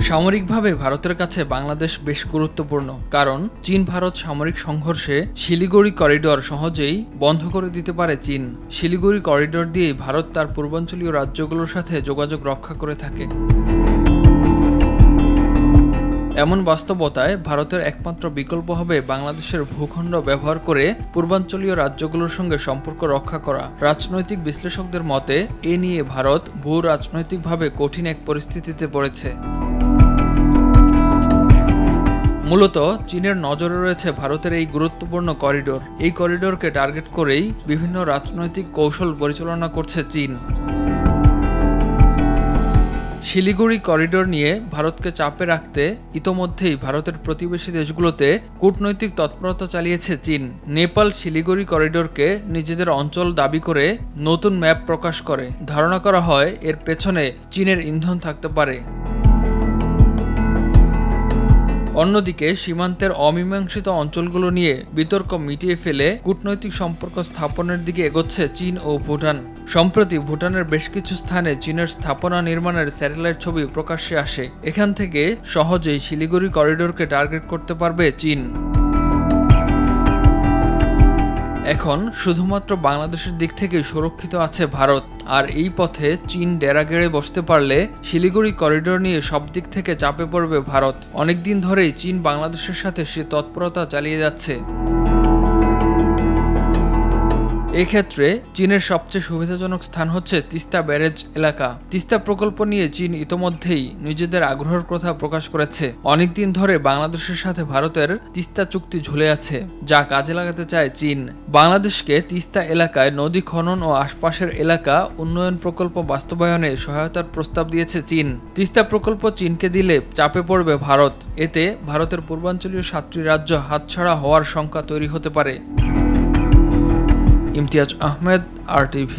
সামরিকভাবে ভারতের কাছে বাংলাদেশ বেশ গুরুত্বপূর্ণ, কারণ চীন ভারত সামরিক সংঘর্ষে শিলিগুড়ি করিডোর সহজেই বন্ধ করে দিতে পারে চীন। শিলিগুড়ি করিডোর দিয়েই ভারত তার পূর্বাঞ্চলীয় রাজ্যগুলোর সাথে যোগাযোগ রক্ষা করে থাকে। এমন বাস্তবতায় ভারতের একমাত্র বিকল্প হবে বাংলাদেশের ভূখণ্ড ব্যবহার করে পূর্বাঞ্চলীয় রাজ্যগুলোর সঙ্গে সম্পর্ক রক্ষা করা। রাজনৈতিক বিশ্লেষকদের মতে এ নিয়ে ভারত ভূ রাজনৈতিকভাবে কঠিন এক পরিস্থিতিতে পড়েছে। মূলত চীনের নজরে রয়েছে ভারতের এই গুরুত্বপূর্ণ করিডোর। এই করিডোরকে টার্গেট করেই বিভিন্ন রাজনৈতিক কৌশল পরিচালনা করছে চীন। শিলিগুড়ি করিডোর নিয়ে ভারতকে চাপে রাখতে ইতোমধ্যেই ভারতের প্রতিবেশী দেশগুলোতে কূটনৈতিক তৎপরতা চালিয়েছে চীন। নেপাল শিলিগুড়ি করিডোরকে নিজেদের অঞ্চল দাবি করে নতুন ম্যাপ প্রকাশ করে। ধারণা করা হয় এর পেছনে চীনের ইন্ধন থাকতে পারে। অন্যদিকে সীমান্তের অমীমাংসিত অঞ্চলগুলো নিয়ে বিতর্ক মিটিয়ে ফেলে কূটনৈতিক সম্পর্ক স্থাপনের দিকে এগোচ্ছে চীন ও ভুটান। সম্প্রতি ভুটানের বেশ কিছু স্থানে চীনের স্থাপনা নির্মাণের স্যাটেলাইট ছবি প্রকাশ্যে আসে। এখান থেকে সহজেই শিলিগুড়ি করিডোরকে টার্গেট করতে পারবে চীন। এখন শুধুমাত্র বাংলাদেশের দিক থেকে সুরক্ষিত আছে ভারত, আর এই পথে চীন ডেরা গেড়ে বসতে পারলে শিলিগুড়ি করিডোর নিয়ে সব দিক থেকে চাপে পড়বে ভারত। অনেকদিন ধরেই চীন বাংলাদেশের সাথে সে তৎপরতা চালিয়ে যাচ্ছে। এক্ষেত্রে চীনের সবচেয়ে সুবিধাজনক স্থান হচ্ছে তিস্তা ব্যারেজ এলাকা। তিস্তা প্রকল্প নিয়ে চীন ইতোমধ্যেই নিজেদের আগ্রহের কথা প্রকাশ করেছে। অনেকদিন ধরে বাংলাদেশের সাথে ভারতের তিস্তা চুক্তি ঝুলে আছে, যা কাজে লাগাতে চায় চীন। বাংলাদেশকে তিস্তা এলাকায় নদী খনন ও আশপাশের এলাকা উন্নয়ন প্রকল্প বাস্তবায়নে সহায়তার প্রস্তাব দিয়েছে চীন। তিস্তা প্রকল্প চীনকে দিলে চাপে পড়বে ভারত। এতে ভারতের পূর্বাঞ্চলীয় 7টি রাজ্য হাতছাড়া হওয়ার শঙ্কা তৈরি হতে পারে। ইমতিয়াজ আহমেদ, RTV।